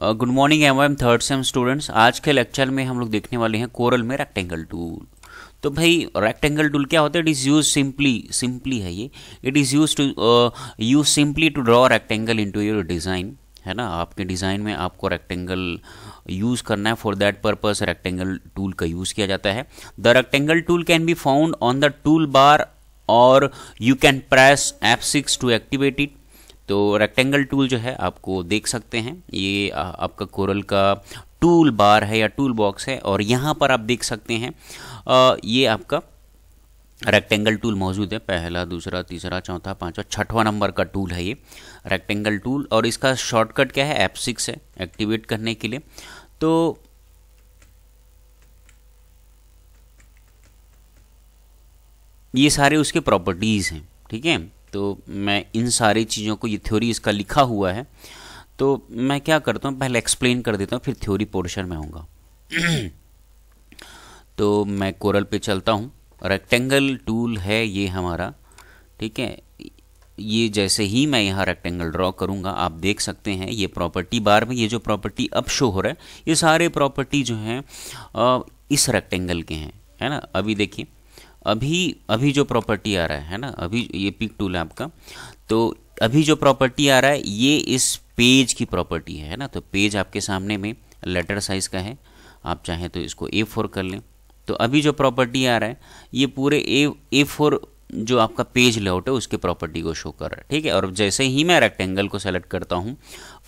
Good morning M third sem students. आज के lecture में हम लोग देखने वाले हैं कोरल में रेक्टेंगल टूल। तो भाई रेक्टेंगल टूल क्या होता है? इट इज़ यूज सिंपली है ये। It is use simply to draw rectangle into your design, है ना। आपके डिज़ाइन में आपको रेक्टेंगल यूज़ करना है। For that purpose rectangle tool का यूज़ किया जाता है। The rectangle tool can be found on the tool bar और you can press F6 to activate it. तो रेक्टेंगल टूल जो है आपको देख सकते हैं, ये आपका कोरल का टूल बार है या टूल बॉक्स है, और यहाँ पर आप देख सकते हैं ये आपका रेक्टेंगल टूल मौजूद है। पहला, दूसरा, तीसरा, चौथा, पांचवा, छठवां नंबर का टूल है ये रेक्टेंगल टूल, और इसका शॉर्टकट क्या है? F6 है एक्टिवेट करने के लिए। तो ये सारे उसके प्रॉपर्टीज़ हैं, ठीक है। तो मैं इन सारी चीज़ों को, ये थ्योरी इसका लिखा हुआ है, तो मैं क्या करता हूँ पहले एक्सप्लेन कर देता हूँ, फिर थ्योरी पोर्शन में आऊँगा। तो मैं कोरल पे चलता हूँ। रेक्टेंगल टूल है ये हमारा, ठीक है। ये जैसे ही मैं यहाँ रेक्टेंगल ड्रॉ करूँगा, आप देख सकते हैं ये प्रॉपर्टी बार में ये जो प्रॉपर्टी अब शो हो रहा है, ये सारे प्रॉपर्टी जो हैं इस रेक्टेंगल के हैं, है ना। अभी देखिए, अभी जो प्रॉपर्टी आ रहा है ना, अभी ये पिक टूल है आपका, तो अभी जो प्रॉपर्टी आ रहा है ये इस पेज की प्रॉपर्टी है ना। तो पेज आपके सामने में लेटर साइज का है, आप चाहें तो इसको A4 कर लें। तो अभी जो प्रॉपर्टी आ रहा है ये पूरे A4 जो आपका पेज लेआउट है उसके प्रॉपर्टी को शो कर रहा है, ठीक है। और जैसे ही मैं रेक्टेंगल को सेलेक्ट करता हूँ,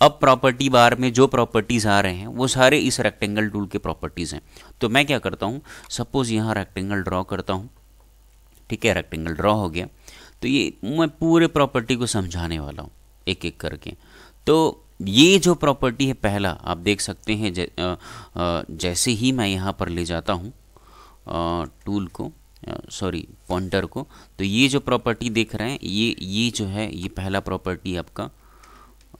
अब प्रॉपर्टी बार में जो प्रॉपर्टीज़ आ रहे हैं वो सारे इस रेक्टेंगल टूल के प्रॉपर्टीज़ हैं। तो मैं क्या करता हूँ, सपोज़ यहाँ रेक्टेंगल ड्रॉ करता हूँ, ठीक है। रेक्टेंगल ड्रॉ हो गया, तो ये मैं पूरे प्रॉपर्टी को समझाने वाला हूँ एक एक करके। तो ये जो प्रॉपर्टी है पहला, आप देख सकते हैं जैसे ही मैं यहाँ पर ले जाता हूँ टूल को, सॉरी पॉइंटर को, तो ये जो प्रॉपर्टी देख रहे हैं ये जो है ये पहला प्रॉपर्टी आपका,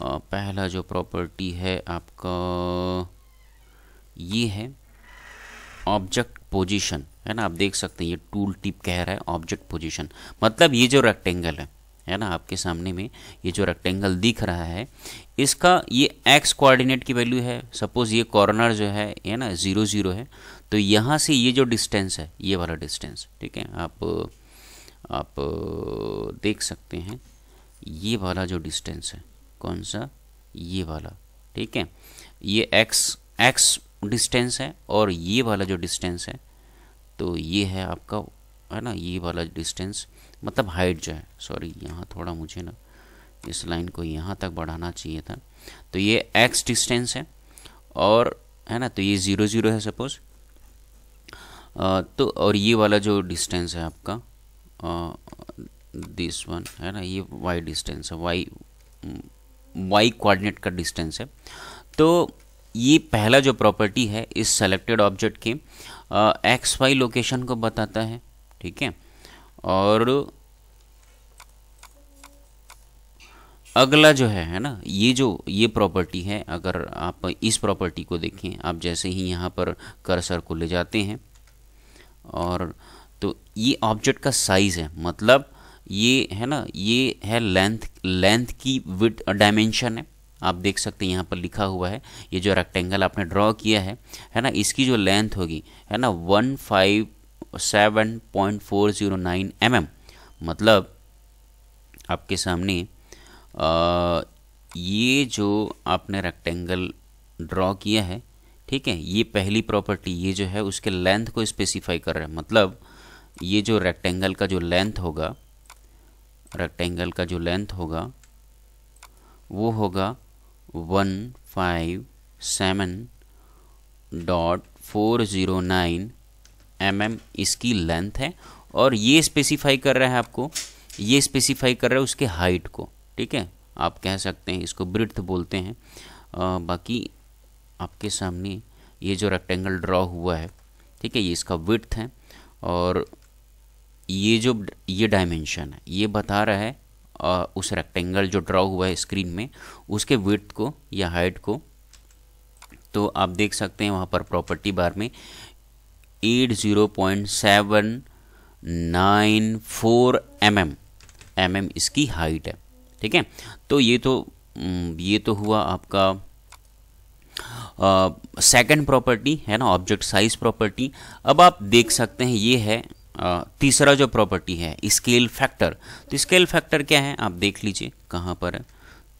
पहला जो प्रॉपर्टी है आपका ये है ऑब्जेक्ट पोजीशन, है ना। आप देख सकते हैं ये टूल टिप कह रहा है ऑब्जेक्ट पोजीशन, मतलब ये जो रेक्टेंगल है ना आपके सामने में, ये जो रेक्टेंगल दिख रहा है इसका ये x कोऑर्डिनेट की वैल्यू है। सपोज ये कॉर्नर जो है ना 0 0 है, तो यहाँ से ये जो डिस्टेंस है, ये वाला डिस्टेंस, ठीक है। आप देख सकते हैं ये वाला जो डिस्टेंस है, कौन सा? ये वाला, ठीक है। ये x डिस्टेंस है, और ये वाला जो डिस्टेंस है तो ये है आपका, है ना, ये वाला डिस्टेंस, मतलब हाइट जो है, सॉरी यहाँ थोड़ा मुझे ना इस लाइन को यहाँ तक बढ़ाना चाहिए था। तो ये x डिस्टेंस है, और है ना, तो ये 0 0 है सपोज। तो और ये वाला जो डिस्टेंस है आपका दिस वन, है ना, ये y डिस्टेंस है, y कोऑर्डिनेट का डिस्टेंस है। तो ये पहला जो प्रॉपर्टी है इस सेलेक्टेड ऑब्जेक्ट के XY लोकेशन को बताता है, ठीक है। और अगला जो है ना, ये प्रॉपर्टी है, अगर आप इस प्रॉपर्टी को देखें, आप जैसे ही यहाँ पर कर्सर को ले जाते हैं, और तो ये ऑब्जेक्ट का साइज़ है, मतलब ये है ना, ये है लेंथ की विड्थ डायमेंशन है। आप देख सकते हैं यहाँ पर लिखा हुआ है, ये जो रेक्टेंगल आपने ड्रॉ किया है ना, इसकी जो लेंथ होगी, है ना, 157.409 mm। मतलब आपके सामने ये जो आपने रेक्टेंगल ड्रॉ किया है, ठीक है, ये पहली प्रॉपर्टी, ये जो है उसके लेंथ को स्पेसिफाई कर रहा है। मतलब ये जो रेक्टेंगल का जो लेंथ होगा, रेक्टेंगल का जो लेंथ होगा वो होगा 157.409 mm इसकी लेंथ है। और ये स्पेसिफाई कर रहा है आपको, ये स्पेसिफाई कर रहा है उसके हाइट को, ठीक है। आप कह सकते हैं इसको ब्रिड्थ बोलते हैं। बाकी आपके सामने ये जो रेक्टेंगल ड्रॉ हुआ है, ठीक है, ये इसका विड्थ है, और ये डायमेंशन है, ये बता रहा है उस रेक्टेंगल जो ड्रॉ हुआ है स्क्रीन में उसके विड्थ को या हाइट को। तो आप देख सकते हैं वहाँ पर प्रॉपर्टी बार में 80.794 mm इसकी हाइट है, ठीक है। तो ये तो हुआ आपका सेकंड प्रॉपर्टी है ना, ऑब्जेक्ट साइज प्रॉपर्टी। अब आप देख सकते हैं ये है तीसरा जो प्रॉपर्टी है, स्केल फैक्टर। तो स्केल फैक्टर क्या है आप देख लीजिए कहाँ पर है।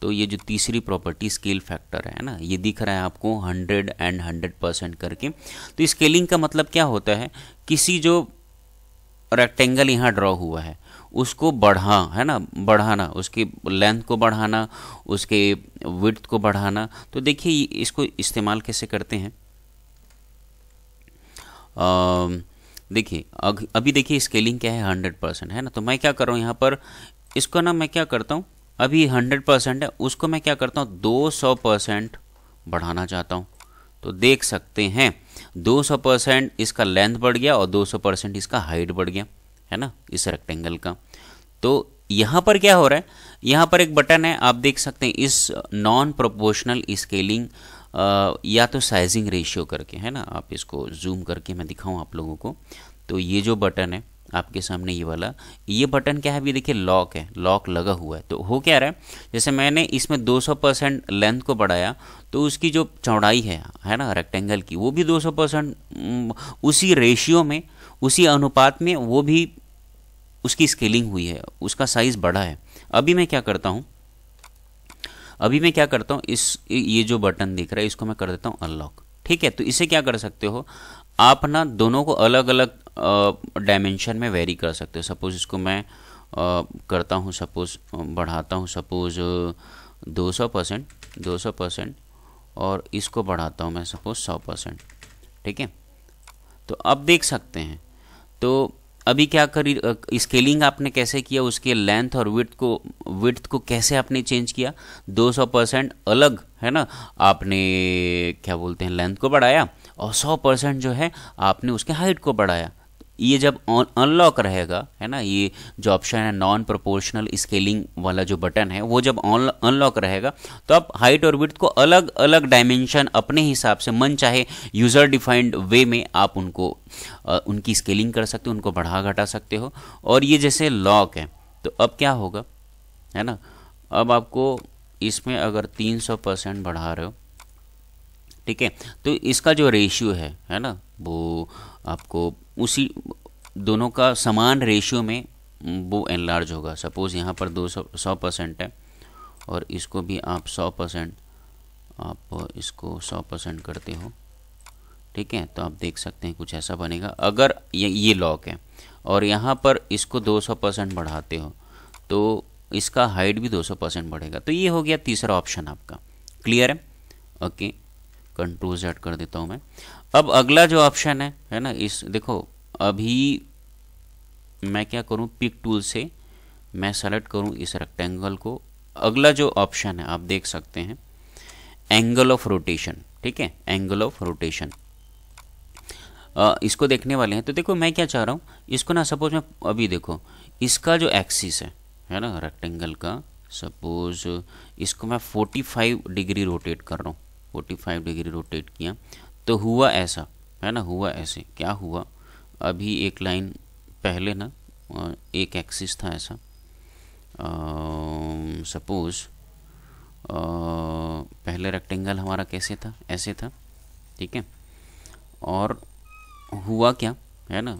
तो ये जो तीसरी प्रॉपर्टी स्केल फैक्टर है ना, ये दिख रहा है आपको 100 एंड 100% करके। तो स्केलिंग का मतलब क्या होता है, किसी जो रेक्टेंगल यहाँ ड्रॉ हुआ है उसको बढ़ाना, उसकी लेंथ को बढ़ाना, उसके विड्थ को बढ़ाना। तो देखिए इसको इस्तेमाल कैसे करते हैं। देखिए अभी देखिए स्केलिंग क्या है, 100% है ना। तो मैं क्या कर रहा हूँ यहाँ पर, इसको ना मैं क्या करता हूँ, अभी 100% है, उसको मैं क्या करता हूँ 200% बढ़ाना चाहता हूँ। तो देख सकते हैं 200% इसका लेंथ बढ़ गया और 200% इसका हाइट बढ़ गया, है ना, इस रेक्टेंगल का। तो यहाँ पर क्या हो रहा है, यहाँ पर एक बटन है, आप देख सकते हैं इस नॉन प्रोपोर्शनल स्केलिंग या तो साइजिंग रेशियो करके, है ना। आप इसको जूम करके मैं दिखाऊं आप लोगों को। तो ये जो बटन है आपके सामने, ये वाला, ये बटन क्या है, अभी देखिए लॉक है, लॉक लगा हुआ है। तो हो क्या रहा है, जैसे मैंने इसमें 200% लेंथ को बढ़ाया तो उसकी जो चौड़ाई है ना रेक्टेंगल की, वो भी 200% उसी रेशियो में, उसी अनुपात में वो भी उसकी स्केलिंग हुई है, उसका साइज बढ़ा है। अभी मैं क्या करता हूँ, इस ये जो बटन दिख रहा है इसको मैं कर देता हूँ अनलॉक। ठीक है, तो इसे क्या कर सकते हो आप ना, दोनों को अलग अलग डायमेंशन में वेरी कर सकते हो। सपोज इसको मैं करता हूँ, सपोज बढ़ाता हूँ, सपोज 200%, और इसको बढ़ाता हूँ मैं सपोज 100%। ठीक है, तो अब देख सकते हैं। तो अभी क्या करी, स्केलिंग आपने कैसे किया, उसके लेंथ और विड्थ को कैसे आपने चेंज किया, 200% अलग, है ना, आपने क्या बोलते हैं लेंथ को बढ़ाया, और 100% जो है आपने उसके हाइट को बढ़ाया। ये जब अनलॉक रहेगा, है ना, ये जो ऑप्शन है नॉन प्रोपोर्शनल स्केलिंग वाला जो बटन है, वो जब अनलॉक रहेगा तो आप हाइट और विड्थ को अलग अलग डायमेंशन अपने हिसाब से मन चाहे यूज़र डिफाइंड वे में आप उनको उनकी स्केलिंग कर सकते हो, उनको बढ़ा घटा सकते हो। और ये जैसे लॉक है, तो अब क्या होगा, है ना, अब आपको इसमें अगर 300% बढ़ा रहे हो, ठीक है, तो इसका जो रेशियो है ना, वो आपको उसी दोनों का समान रेशियो में वो एनलार्ज होगा। सपोज़ यहाँ पर 100% है और इसको भी आप 100%, आप इसको 100% करते हो, ठीक है, तो आप देख सकते हैं कुछ ऐसा बनेगा। अगर ये लॉक है और यहाँ पर इसको 200% बढ़ाते हो तो इसका हाइट भी 200% बढ़ेगा। तो ये हो गया तीसरा ऑप्शन आपका। क्लियर है? ओके, कंट्रोल Z कर देता हूँ मैं। अब अगला जो ऑप्शन है ना, इस देखो अभी मैं क्या करूँ, पिक टूल से मैं सेलेक्ट करूँ इस रेक्टेंगल को। अगला जो ऑप्शन है आप देख सकते हैं एंगल ऑफ रोटेशन। ठीक है, एंगल ऑफ रोटेशन इसको देखने वाले हैं। तो देखो मैं क्या चाह रहा हूँ, इसको ना सपोज मैं अभी देखो इसका जो एक्सिस है ना रेक्टेंगल का, सपोज इसको मैं 45 डिग्री रोटेट कर रहा हूँ। 45 डिग्री रोटेट किया तो हुआ ऐसा, है ना, हुआ ऐसे। क्या हुआ, अभी एक लाइन पहले ना एक एक्सिस था ऐसा, सपोज पहले रेक्टेंगल हमारा कैसे था, ऐसे था। ठीक है, और हुआ क्या, है ना,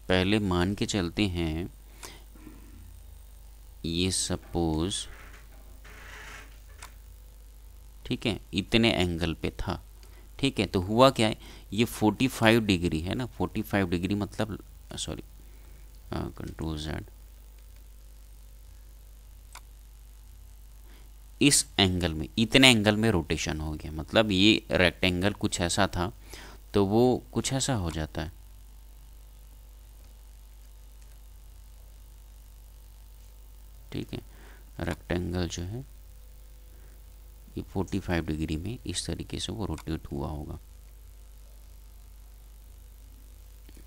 पहले मान के चलते हैं ये सपोज, ठीक है, इतने एंगल पे था। ठीक है, तो हुआ क्या है, ये 45 डिग्री है ना, 45 डिग्री मतलब सॉरी कंट्रोल Z, इस एंगल में, इतने एंगल में रोटेशन हो गया। मतलब ये रेक्टेंगल कुछ ऐसा था तो वो कुछ ऐसा हो जाता है। ठीक है, रेक्टेंगल जो है ये 45 डिग्री में इस तरीके से वो रोटेट हुआ होगा।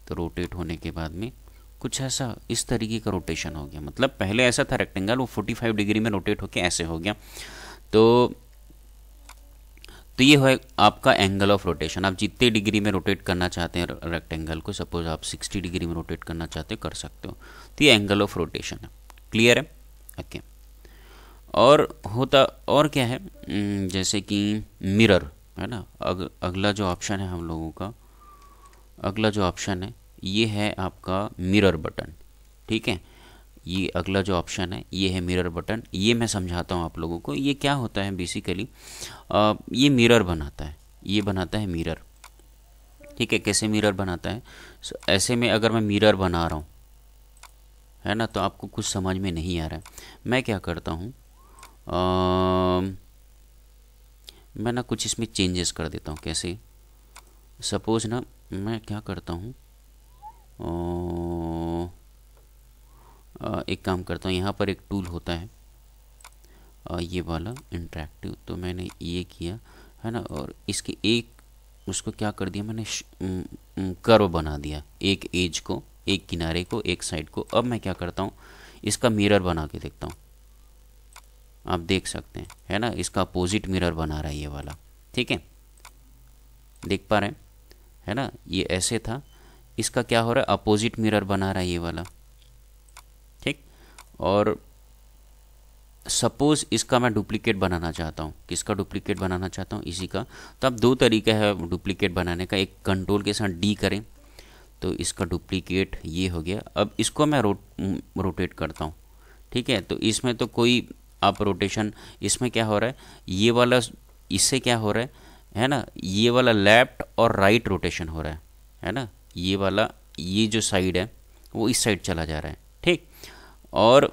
तो रोटेट होने के बाद में कुछ ऐसा इस तरीके का रोटेशन हो गया। मतलब पहले ऐसा था रेक्टेंगल, वो 45 डिग्री में रोटेट होके ऐसे हो गया। तो ये है आपका एंगल ऑफ रोटेशन। आप जितने डिग्री में रोटेट करना चाहते हैं रेक्टेंगल को, सपोज आप 60 डिग्री में रोटेट करना चाहते हो, कर सकते हो। तो ये एंगल ऑफ रोटेशन है। क्लियर है? ओके। और होता और क्या है, जैसे कि मिरर, है ना। अगला जो ऑप्शन है हम लोगों का, अगला जो ऑप्शन है ये है आपका मिरर बटन। ठीक है, ये अगला जो ऑप्शन है ये है मिरर बटन। ये मैं समझाता हूँ आप लोगों को। ये क्या होता है बेसिकली, ये मिरर बनाता है, ये बनाता है मिरर। ठीक है, कैसे मिरर बनाता है, ऐसे में अगर मैं मिरर बना रहा हूँ, है ना, तो आपको कुछ समझ में नहीं आ रहा है। मैं क्या करता हूँ, मैं ना कुछ इसमें चेंजेस कर देता हूँ। कैसे, सपोज ना मैं क्या करता हूँ, एक काम करता हूँ, यहाँ पर एक टूल होता है ये वाला इंटरेक्टिव, तो मैंने ये किया, है ना, और इसके एक उसको क्या कर दिया मैंने, कर्व बना दिया, एक एज को, एक किनारे को, एक साइड को। अब मैं क्या करता हूँ, इसका मिरर बना के देखता हूँ। आप देख सकते हैं, है ना, इसका अपोजिट मिरर बना रहा है ये वाला। ठीक है, देख पा रहे हैं, है ना, ये ऐसे था, इसका क्या हो रहा है, अपोजिट मिरर बना रहा है ये वाला। ठीक, और सपोज इसका मैं डुप्लीकेट बनाना चाहता हूँ। किसका डुप्लीकेट बनाना चाहता हूँ, इसी का। तो अब दो तरीका है डुप्लीकेट बनाने का, एक कंट्रोल के साथ डी करें तो इसका डुप्लीकेट ये हो गया। अब इसको मैं रोटेट करता हूँ। ठीक है, तो इसमें तो कोई आप रोटेशन, इसमें क्या हो रहा है, ये वाला इससे क्या हो रहा है ना, ये वाला लेफ्ट और राइट रोटेशन हो रहा है ना, ये वाला, ये जो साइड है वो इस साइड चला जा रहा है। ठीक, और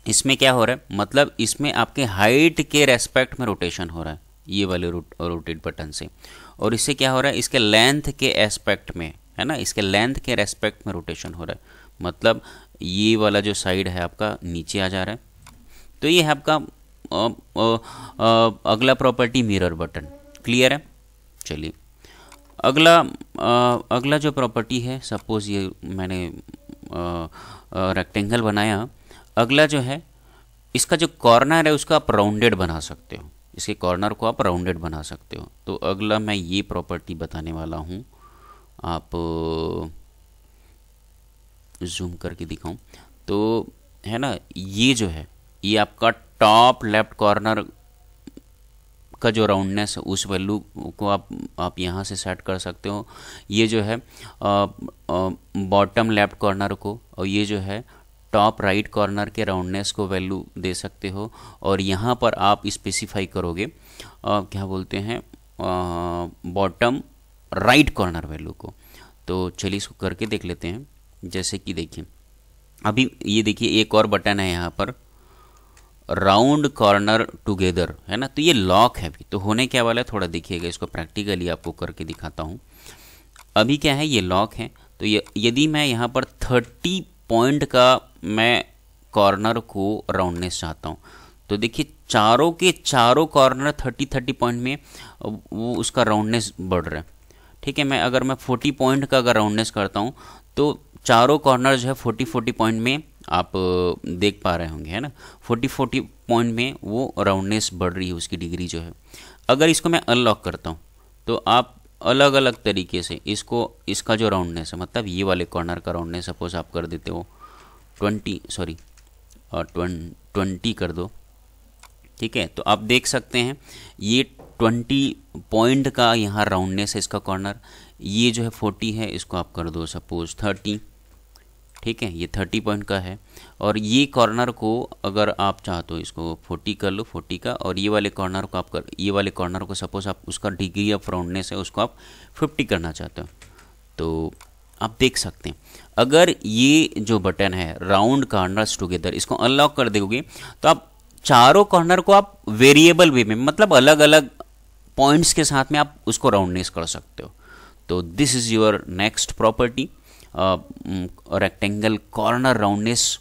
इसमें क्या हो रहा है, मतलब इसमें आपके हाइट के रेस्पेक्ट में रोटेशन हो रहा है ये वाले रोटेट बटन से, और इससे क्या हो रहा है, इसके लेंथ के एस्पेक्ट में, है ना, इसके लेंथ के रेस्पेक्ट में रोटेशन हो रहा है। मतलब ये वाला जो साइड है आपका नीचे आ जा रहा है। तो ये है आपका अगला प्रॉपर्टी मिरर बटन। क्लियर है। चलिए अगला जो प्रॉपर्टी है, सपोज ये मैंने रेक्टेंगल बनाया। अगला जो है, इसका जो कॉर्नर है उसका आप राउंडेड बना सकते हो, इसके कॉर्नर को आप राउंडेड बना सकते हो। तो अगला मैं ये प्रॉपर्टी बताने वाला हूँ, आप जूम करके दिखाऊं तो, है ना, ये जो है ये आपका टॉप लेफ्ट कॉर्नर का जो राउंडनेस है उस वैल्यू को आप यहाँ से सेट कर सकते हो। ये जो है बॉटम लेफ्ट कॉर्नर को, और ये जो है टॉप राइट कॉर्नर के राउंडनेस को वैल्यू दे सकते हो। और यहाँ पर आप स्पेसिफाई करोगे क्या बोलते हैं, बॉटम राइट कॉर्नर वैल्यू को। तो चलिए इसको करके देख लेते हैं। जैसे कि देखिए, अभी ये देखिए एक और बटन है यहाँ पर, राउंड कॉर्नर टुगेदर, है ना, तो ये लॉक है अभी। तो होने क्या वाला है, थोड़ा देखिएगा, इसको प्रैक्टिकली आपको करके दिखाता हूँ। अभी क्या है, ये लॉक है। तो ये यदि मैं यहाँ पर 30 पॉइंट का मैं कॉर्नर को राउंडनेस चाहता हूँ, तो देखिए चारों के चारों कॉर्नर 30 पॉइंट में वो उसका राउंडनेस बढ़ रहा है। ठीक है, मैं अगर मैं 40 पॉइंट का अगर राउंडनेस करता हूँ तो चारों कॉर्नर जो है 40 पॉइंट में आप देख पा रहे होंगे, है ना, 40 पॉइंट में वो राउंडनेस बढ़ रही है, उसकी डिग्री जो है। अगर इसको मैं अनलॉक करता हूँ तो आप अलग अलग तरीके से इसको, इसका जो राउंडनेस है, मतलब ये वाले कॉर्नर का राउंडनेस सपोज आप कर देते हो 20 कर दो। ठीक है, तो आप देख सकते हैं ये 20 पॉइंट का यहाँ राउंडनेस है इसका कॉर्नर। ये जो है 40 है, इसको आप कर दो सपोज 30। ठीक है, ये 30 पॉइंट का है। और ये कॉर्नर को अगर आप चाहते हो इसको 40 कर लो, 40 का, और ये वाले कॉर्नर को आप ये वाले कॉर्नर को सपोज आप उसका डिग्री ऑफ राउंडनेस है उसको आप 50 करना चाहते हो, तो आप देख सकते हैं। अगर ये जो बटन है राउंड कॉर्नर्स टुगेदर, इसको अनलॉक कर दोगे तो आप चारों कॉर्नर को आप वेरिएबल वे में, मतलब अलग अलग पॉइंट्स के साथ में आप उसको राउंडनेस कर सकते हो। तो this is your next property, rectangle corner roundness.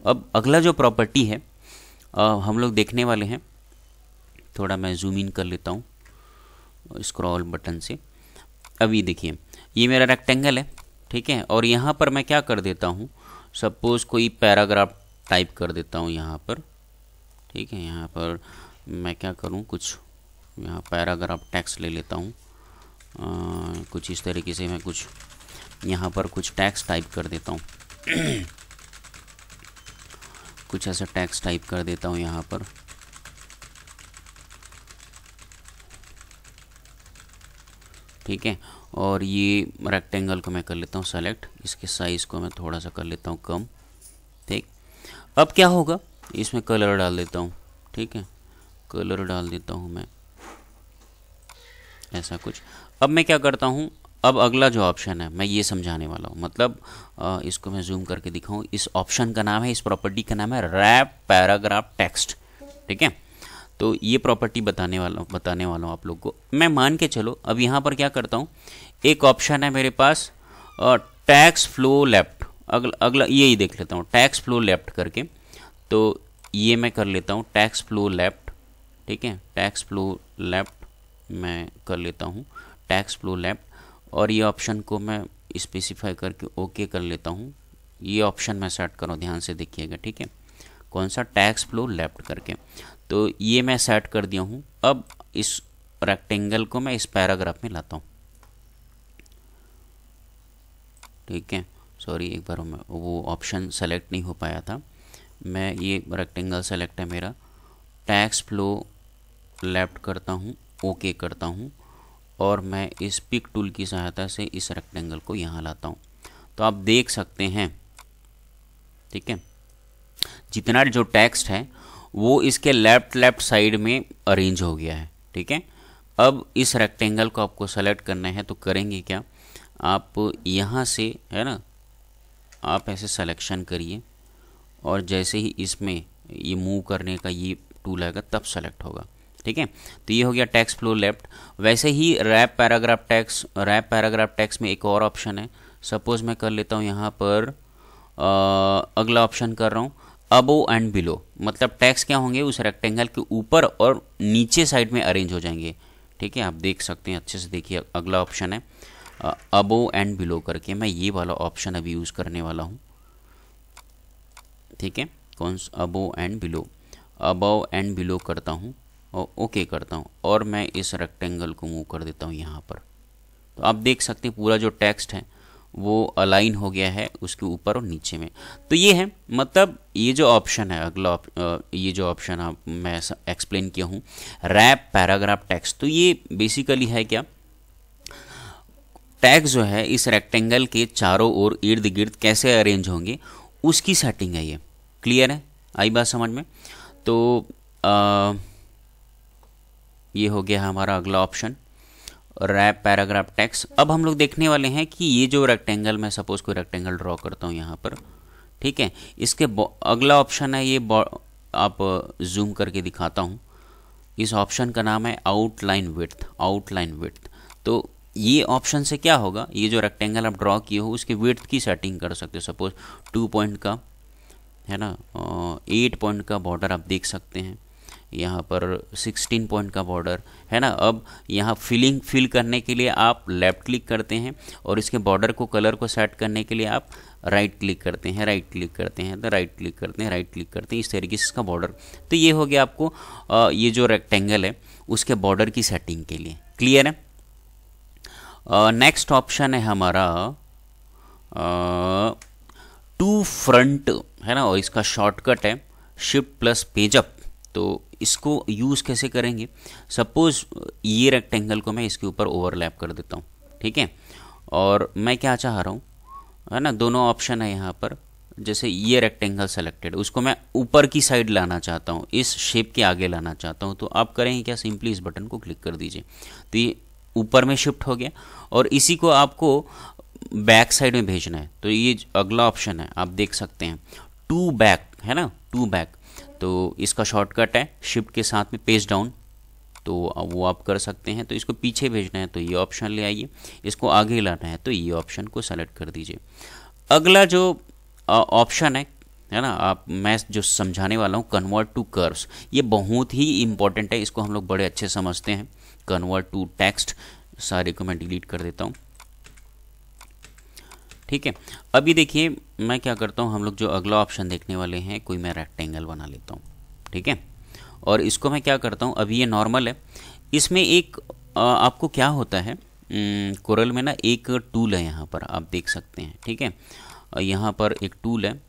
अब अगला जो प्रॉपर्टी है हम लोग देखने वाले हैं, थोड़ा मैं जूम इन कर लेता हूँ स्क्रॉल बटन से। अभी देखिए ये मेरा रेक्टेंगल है, ठीक है, और यहाँ पर मैं क्या कर देता हूँ, सपोज कोई पैराग्राफ टाइप कर देता हूँ यहाँ पर। ठीक है, यहाँ पर मैं क्या करूँ, कुछ यहाँ पैराग्राफ टेक्स्ट ले लेता हूँ, कुछ इस तरीके से मैं कुछ यहाँ पर कुछ टेक्स्ट टाइप कर देता हूँ कुछ ऐसा टेक्स्ट टाइप कर देता हूँ यहाँ पर। ठीक है। और ये रेक्टेंगल को मैं कर लेता हूँ सेलेक्ट, इसके साइज़ को मैं थोड़ा सा कर लेता हूँ कम। ठीक, अब क्या होगा, इसमें कलर डाल देता हूँ। ठीक है, कलर डाल देता हूँ मैं ऐसा कुछ। अब मैं क्या करता हूँ, अब अगला जो ऑप्शन है मैं ये समझाने वाला हूँ, मतलब इसको मैं जूम करके दिखाऊँ। इस ऑप्शन का नाम है, इस प्रॉपर्टी का नाम है रैप पैराग्राफ टेक्स्ट। ठीक है, तो ये प्रॉपर्टी बताने वाला हूँ आप लोग को। मैं मान के चलो अब यहाँ पर क्या करता हूँ, एक ऑप्शन है मेरे पास टैक्स फ्लो लेफ्ट, अगला यही देख लेता हूँ, टैक्स फ्लो लेफ्ट करके। तो ये मैं कर लेता हूँ टैक्स फ्लो लेफ्ट। ठीक है, टैक्स फ्लो लेफ्ट मैं कर लेता हूँ, टैक्स फ्लो लेफ्ट। और ये ऑप्शन को मैं स्पेसिफाई करके ओके कर लेता हूँ। ये ऑप्शन मैं सेट करूँ, ध्यान से देखिएगा। ठीक है, कौन सा, टैक्स फ्लो लेफ्ट करके। तो ये मैं सेट कर दिया हूँ। अब इस रेक्टेंगल को मैं इस पैराग्राफ में लाता हूँ। ठीक है, सॉरी एक बार मैं वो ऑप्शन सेलेक्ट नहीं हो पाया था। मैं ये रेक्टेंगल सेलेक्ट है मेरा, टैक्स फ्लो लेफ्ट करता हूँ, ओके करता हूँ, और मैं इस पिक टूल की सहायता से इस रेक्टेंगल को यहाँ लाता हूँ। तो आप देख सकते हैं, ठीक है, जितना जो टेक्स्ट है वो इसके लेफ्ट साइड में अरेंज हो गया है। ठीक है, अब इस रेक्टेंगल को आपको सेलेक्ट करना है, तो करेंगे क्या, आप यहाँ से, है ना, आप ऐसे सिलेक्शन करिए और जैसे ही इसमें ये मूव करने का ये टूल आएगा तब सेलेक्ट होगा। ठीक है, तो ये हो गया टेक्स्ट फ्लो लेफ्ट। वैसे ही रैप पैराग्राफ टेक्स्ट में एक और ऑप्शन है। सपोज मैं कर लेता हूँ यहाँ पर अगला ऑप्शन कर रहा हूँ अबो एंड बिलो, मतलब टेक्स्ट क्या होंगे उस रेक्टेंगल के ऊपर और नीचे साइड में अरेंज हो जाएंगे। ठीक है, आप देख सकते हैं, अच्छे से देखिए, अगला ऑप्शन है अबो एंड बिलो करके। मैं ये वाला ऑप्शन अभी यूज़ करने वाला हूँ। ठीक है, कौन सा, अबो एंड बिलो करता हूँ और ओके करता हूँ, और मैं इस रेक्टेंगल को मूव कर देता हूँ यहाँ पर। तो आप देख सकते हैं पूरा जो टेक्स्ट है वो अलाइन हो गया है उसके ऊपर और नीचे में। तो ये है, मतलब ये जो ऑप्शन है अगला, ये जो ऑप्शन आप मैं एक्सप्लेन किया हूँ रैप पैराग्राफ टेक्स्ट, तो ये बेसिकली है क्या, टैग्स जो है इस रेक्टेंगल के चारों ओर इर्द गिर्द कैसे अरेंज होंगे उसकी सेटिंग है। ये क्लियर है, आई बात समझ में। तो ये हो गया हमारा अगला ऑप्शन रैप पैराग्राफ टेक्स्ट। अब हम लोग देखने वाले हैं कि ये जो रेक्टेंगल, मैं सपोज कोई रेक्टेंगल ड्रॉ करता हूँ यहाँ पर। ठीक है, इसके अगला ऑप्शन है ये, आप जूम करके दिखाता हूँ। इस ऑप्शन का नाम है आउटलाइन विड्थ। तो ये ऑप्शन से क्या होगा, ये जो रेक्टेंगल आप ड्रॉ किए हो उसके विड्थ की सेटिंग कर सकते हो। सपोज 2 पॉइंट का है ना, 8 पॉइंट का बॉर्डर आप देख सकते हैं, यहाँ पर 16 पॉइंट का बॉर्डर है ना। अब यहाँ फिल करने के लिए आप लेफ़्ट क्लिक करते हैं और इसके बॉर्डर को, कलर को सेट करने के लिए आप राइट क्लिक करते हैं, तो राइट क्लिक करते हैं, इस तरीके से इसका बॉर्डर। तो ये हो गया आपको ये जो रेक्टेंगल है उसके बॉर्डर की सेटिंग के लिए। क्लियर है। नेक्स्ट ऑप्शन है हमारा टू फ्रंट, है ना, और इसका शॉर्टकट है शिफ्ट प्लस पेज अप। तो इसको यूज़ कैसे करेंगे, सपोज ये रेक्टेंगल को मैं इसके ऊपर ओवरलैप कर देता हूँ। ठीक है, और मैं क्या चाह रहा हूँ, है ना, दोनों ऑप्शन है यहाँ पर। जैसे ये रेक्टेंगल सेलेक्टेड, उसको मैं ऊपर की साइड लाना चाहता हूँ, इस शेप के आगे लाना चाहता हूँ। तो आप करेंगे क्या, सिंपली इस बटन को क्लिक कर दीजिए, तो ये ऊपर में शिफ्ट हो गया। और इसी को आपको बैक साइड में भेजना है, तो ये अगला ऑप्शन है, आप देख सकते हैं टू बैक, है ना, टू बैक। तो इसका शॉर्टकट है शिफ्ट के साथ में पेज डाउन, तो वो आप कर सकते हैं। तो इसको पीछे भेजना है तो ये ऑप्शन ले आइए, इसको आगे लाना है तो ये ऑप्शन को सेलेक्ट कर दीजिए। अगला जो ऑप्शन है ना, आप, मैं जो समझाने वाला हूँ कन्वर्ट टू कर्व्स, ये बहुत ही इंपॉर्टेंट है, इसको हम लोग बड़े अच्छे समझते हैं। कन्वर्ट टू टेक्स्ट, सारे को मैं डिलीट कर देता हूँ। ठीक है, अभी देखिए मैं क्या करता हूँ, हम लोग जो अगला ऑप्शन देखने वाले हैं, कोई मैं रेक्टेंगल बना लेता हूँ। ठीक है, और इसको मैं क्या करता हूँ, अभी ये नॉर्मल है, इसमें एक आपको क्या होता है, कोरल में ना एक टूल है यहाँ पर, आप देख सकते हैं। ठीक है, यहाँ पर एक टूल है,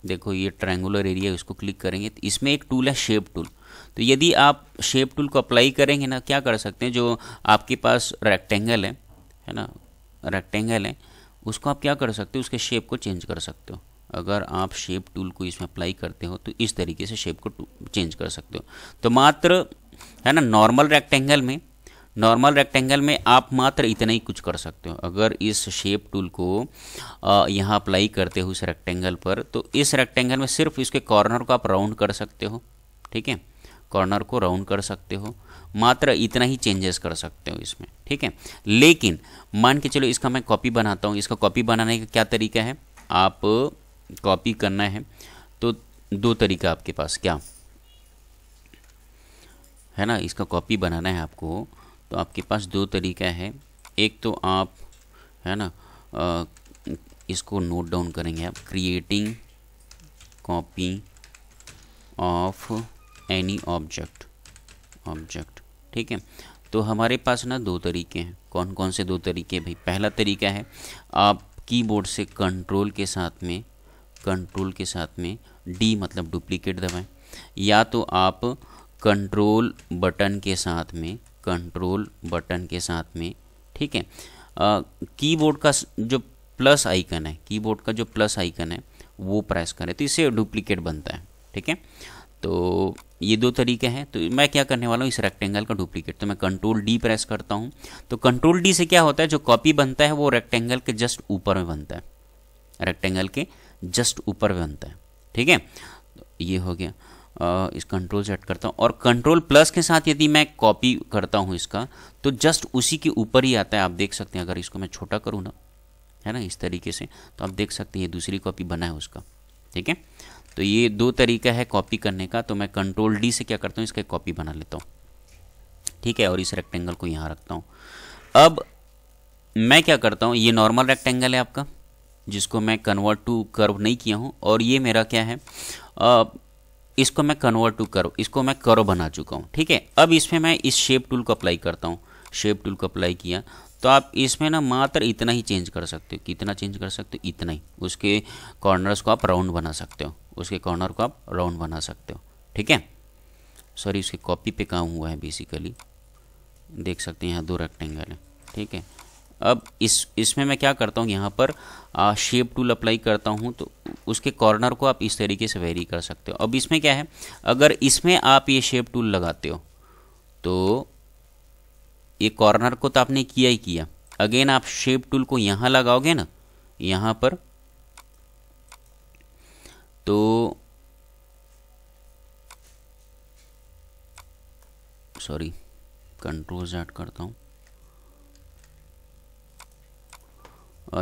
देखो ये ट्रायंगुलर एरिया, इसको क्लिक करेंगे तो इसमें एक टूल है शेप टूल। तो यदि आप शेप टूल को अप्लाई करेंगे ना, क्या कर सकते हैं, जो आपके पास रेक्टेंगल है ना, रेक्टेंगल है, उसको आप क्या कर सकते हो, उसके शेप को चेंज कर सकते हो। अगर आप शेप टूल को इसमें अप्लाई करते हो तो इस तरीके से शेप को चेंज कर सकते हो। तो मात्र है ना, नॉर्मल रेक्टेंगल में आप मात्र इतना ही कुछ कर सकते हो। अगर इस शेप टूल को यहाँ अप्लाई करते हो इस रेक्टेंगल पर, तो इस रेक्टेंगल में सिर्फ इसके कॉर्नर को आप राउंड कर सकते हो, ठीक है, कॉर्नर को राउंड कर सकते हो, मात्र इतना ही चेंजेस कर सकते हो इसमें, ठीक है। लेकिन मान के चलो इसका मैं कॉपी बनाता हूँ। इसका कॉपी बनाने का क्या तरीका है, आप कॉपी करना है तो दो तरीका आपके पास, क्या है ना, इसका कॉपी बनाना है आपको तो आपके पास दो तरीका है। एक तो आप है ना इसको नोट डाउन करेंगे आप, creating copy of any object, ठीक है। तो हमारे पास ना दो तरीके हैं। कौन कौन से दो तरीके भाई? पहला तरीका है आप कीबोर्ड से कंट्रोल के साथ में डी मतलब डुप्लीकेट दबाएं, या तो आप कंट्रोल बटन के साथ में, ठीक है, कीबोर्ड का जो प्लस आइकन है वो प्रेस करें तो इससे डुप्लीकेट बनता है, ठीक है। तो ये दो तरीके हैं। तो मैं क्या करने वाला हूँ, इस रेक्टेंगल का डुप्लीकेट, तो मैं कंट्रोल डी प्रेस करता हूँ। तो कंट्रोल डी से क्या होता है, जो कॉपी बनता है वो रेक्टेंगल के जस्ट ऊपर में बनता है, ठीक है। तो ये हो गया। इस कंट्रोल सेट करता हूँ और कंट्रोल प्लस के साथ यदि मैं कॉपी करता हूँ इसका, तो जस्ट उसी के ऊपर ही आता है। आप देख सकते हैं, अगर इसको मैं छोटा करूँ ना, है ना, इस तरीके से, तो आप देख सकते हैं ये दूसरी कॉपी बना है उसका, ठीक है। तो ये दो तरीका है कॉपी करने का। तो मैं कंट्रोल डी से क्या करता हूँ, इसका कॉपी बना लेता हूँ, ठीक है, और इस रेक्टेंगल को यहाँ रखता हूँ। अब मैं क्या करता हूँ, ये नॉर्मल रेक्टेंगल है आपका, जिसको मैं कन्वर्ट टू कर्व नहीं किया हूँ, और ये मेरा क्या है, इसको मैं कन्वर्ट टू कर्व, इसको मैं कर्व बना चुका हूँ, ठीक है। अब इसमें मैं इस शेप टूल को अप्लाई करता हूँ। शेप टूल को अप्लाई किया तो आप इसमें ना मात्र इतना ही चेंज कर सकते हो। कितना चेंज कर सकते हो, इतना ही। उसके कॉर्नर्स को आप राउंड बना सकते हो, ठीक है। सॉरी, उसके कॉपी पे काम हुआ है बेसिकली, देख सकते हैं यहाँ दो रेक्टेंगल है, ठीक है। अब इसमें मैं क्या करता हूँ, यहाँ पर शेप टूल अप्लाई करता हूँ, तो उसके कॉर्नर को आप इस तरीके से वेरी कर सकते हो। अब इसमें क्या है, अगर इसमें आप ये शेप टूल लगाते हो तो ये कॉर्नर को तो आपने किया ही किया, अगेन आप शेप टूल को यहाँ लगाओगे ना, यहाँ पर, तो सॉरी कंट्रोल Z करता हूँ,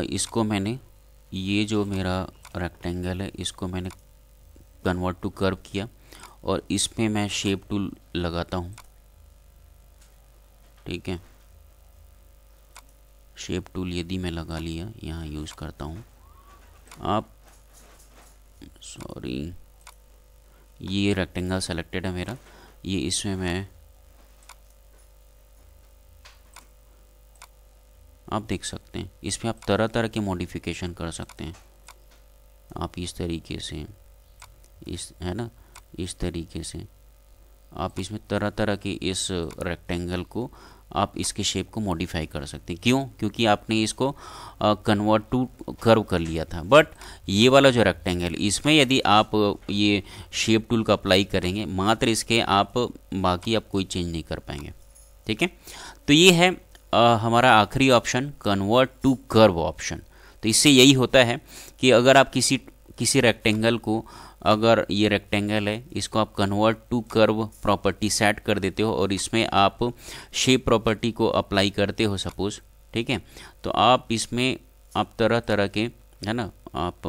इसको मैंने, ये जो मेरा रेक्टेंगल है इसको मैंने कन्वर्ट टू कर्व किया और इसमें मैं शेप टूल लगाता हूँ, ठीक है। शेप टूल यदि मैं लगा लिया, यहाँ यूज़ करता हूँ, आप सॉरी, ये रेक्टेंगल सेलेक्टेड है मेरा, ये इसमें मैं, आप देख सकते हैं इसमें आप तरह तरह के मॉडिफिकेशन कर सकते हैं। आप इस तरीके से, है ना, इस तरीके से आप इसमें तरह तरह के इस रेक्टेंगल को आप इसके शेप को मॉडिफाई कर सकते हैं। क्यों? क्योंकि आपने इसको कन्वर्ट टू कर्व कर लिया था। बट ये वाला जो रेक्टेंगल, इसमें यदि आप ये शेप टूल का अप्लाई करेंगे, मात्र इसके आप बाकी आप कोई चेंज नहीं कर पाएंगे, ठीक है। तो ये है हमारा आखिरी option, convert to curve option. तो इससे यही होता है कि अगर आप किसी रेक्टेंगल को, अगर ये रेक्टेंगल है, इसको आप convert to curve property set कर देते हो और इसमें आप शेप प्रॉपर्टी को अप्लाई करते हो सपोज, ठीक है, तो आप इसमें आप तरह तरह के, है ना, आप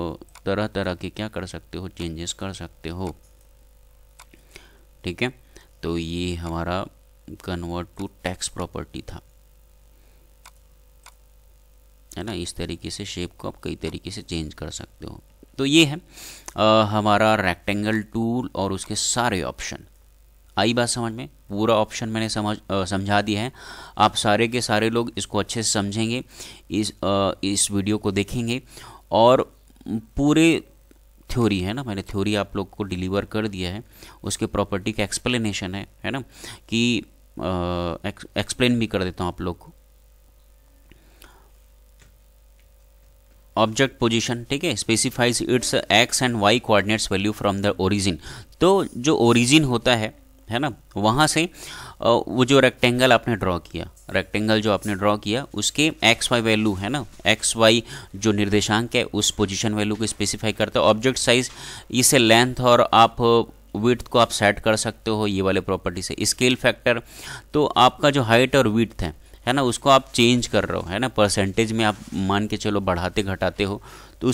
तरह तरह के क्या कर सकते हो, चेंजेस कर सकते हो, ठीक है। तो ये हमारा कन्वर्ट टू टेक्स्ट प्रॉपर्टी था, है ना। इस तरीके से शेप को आप कई तरीके से चेंज कर सकते हो। तो ये है हमारा रेक्टेंगल टूल और उसके सारे ऑप्शन। आई बात समझ में? पूरा ऑप्शन मैंने समझा दिया है। आप सारे के सारे लोग इसको अच्छे से समझेंगे, इस वीडियो को देखेंगे और पूरे थ्योरी है ना, मैंने थ्योरी आप लोग को डिलीवर कर दिया है, उसके प्रॉपर्टी का एक्सप्लेनेशन है ना, कि एक्सप्लेन भी कर देता हूँ आप लोग को। ऑब्जेक्ट पोजीशन, ठीक है, specifies its X and Y coordinates value from the origin. तो जो ओरिजिन होता है ना, वहाँ से वो जो रेक्टेंगल आपने ड्रॉ किया, रेक्टेंगल जो आपने ड्रॉ किया उसके एक्स वाई वैल्यू है ना, एक्स वाई जो निर्देशांक है उस पोजीशन वैल्यू को स्पेसिफाई करता है। ऑब्जेक्ट साइज, इसे लेंथ और आप विड्थ को आप सेट कर सकते हो ये वाले प्रॉपर्टी से। स्केल फैक्टर, तो आपका जो हाइट और विड्थ है ना, उसको आप चेंज कर रहे हो है ना, परसेंटेज में आप मान के चलो बढ़ाते घटाते हो, तो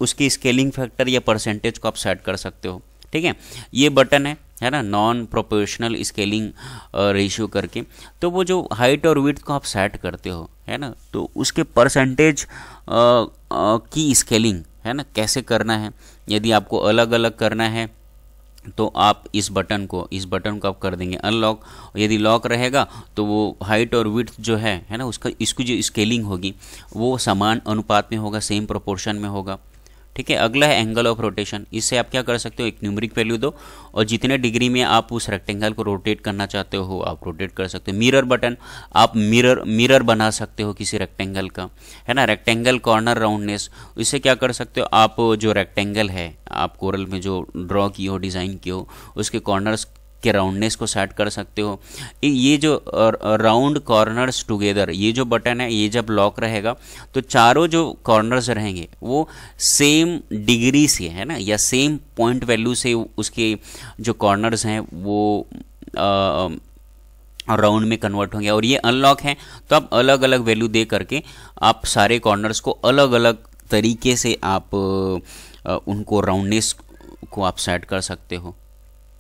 उसके स्केलिंग फैक्टर या परसेंटेज को आप सेट कर सकते हो, ठीक है। ये बटन है ना, नॉन प्रोपोर्शनल स्केलिंग रेशियो करके, तो वो जो हाइट और विड्थ को आप सेट करते हो है ना, तो उसके परसेंटेज की स्केलिंग है ना कैसे करना है, यदि आपको अलग अलग करना है तो आप इस बटन को आप कर देंगे अनलॉक। यदि लॉक रहेगा तो वो हाइट और विड्थ जो है ना, इसकी जो स्केलिंग होगी वो समान अनुपात में होगा, सेम प्रोपोर्शन में होगा, ठीक है। अगला है एंगल ऑफ रोटेशन। इससे आप क्या कर सकते हो, एक न्यूमेरिक वैल्यू दो और जितने डिग्री में आप उस रेक्टेंगल को रोटेट करना चाहते हो आप रोटेट कर सकते हो। मिरर बटन, आप मिरर बना सकते हो किसी रेक्टेंगल का, है ना। रेक्टेंगल कॉर्नर राउंडनेस, इससे क्या कर सकते हो, आप जो रेक्टेंगल है आप कोरल में जो ड्रॉ की हो, डिज़ाइन की हो, उसके कॉर्नर्स के राउंडनेस को सेट कर सकते हो। ये जो राउंड कॉर्नर्स टुगेदर, ये जो बटन है ये जब लॉक रहेगा तो चारों जो कॉर्नर्स रहेंगे वो सेम डिग्री से है ना, या सेम पॉइंट वैल्यू से उसके जो कॉर्नर्स हैं वो राउंड में कन्वर्ट होंगे। और ये अनलॉक है तो आप अलग अलग वैल्यू दे करके आप सारे कॉर्नर्स को अलग अलग तरीके से आप उनको राउंडनेस को आप सेट कर सकते हो,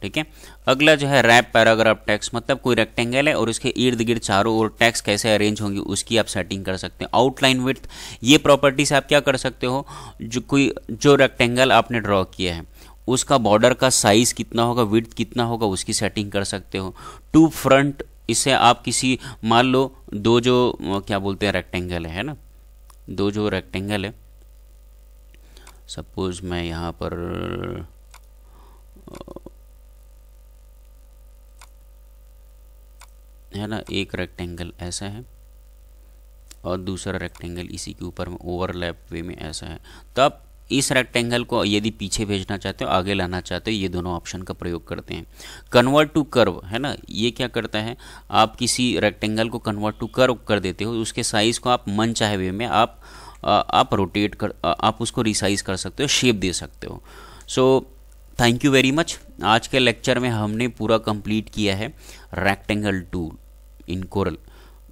ठीक है। अगला जो है रैप पैराग्राफ टेक्स्ट, मतलब कोई रेक्टेंगल है और उसके इर्द गिर्द चारों ओर टेक्स्ट कैसे अरेंज होंगी उसकी आप सेटिंग कर सकते हैं। आउटलाइन विड्थ, ये प्रॉपर्टी से आप क्या कर सकते हो, जो रेक्टेंगल आपने ड्रॉ किया है उसका बॉर्डर का साइज कितना होगा, विड्थ कितना होगा, उसकी सेटिंग कर सकते हो। टू फ्रंट, इससे आप किसी, मान लो दो जो क्या बोलते हैं रेक्टेंगल है ना, दो जो रेक्टेंगल है, सपोज मैं यहाँ पर है ना, एक रेक्टेंगल ऐसा है और दूसरा रेक्टेंगल इसी के ऊपर में ओवरलैप वे में ऐसा है, तो आप इस रेक्टेंगल को यदि पीछे भेजना चाहते हो, आगे लाना चाहते हो, ये दोनों ऑप्शन का प्रयोग करते हैं। कन्वर्ट टू कर्व है ना, ये क्या करता है, आप किसी रेक्टेंगल को कन्वर्ट टू कर्व कर देते हो, उसके साइज को आप मन चाहे वे में आप रोटेट कर, आप उसको रिसाइज कर सकते हो, शेप दे सकते हो। So thank you very much. आज के लेक्चर में हमने पूरा कंप्लीट किया है रेक्टेंगल टूल इन कोरल।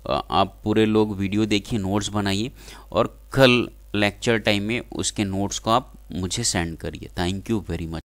आप पूरे लोग वीडियो देखिए, नोट्स बनाइए और कल लेक्चर टाइम में उसके नोट्स को आप मुझे सेंड करिए। Thank you very much.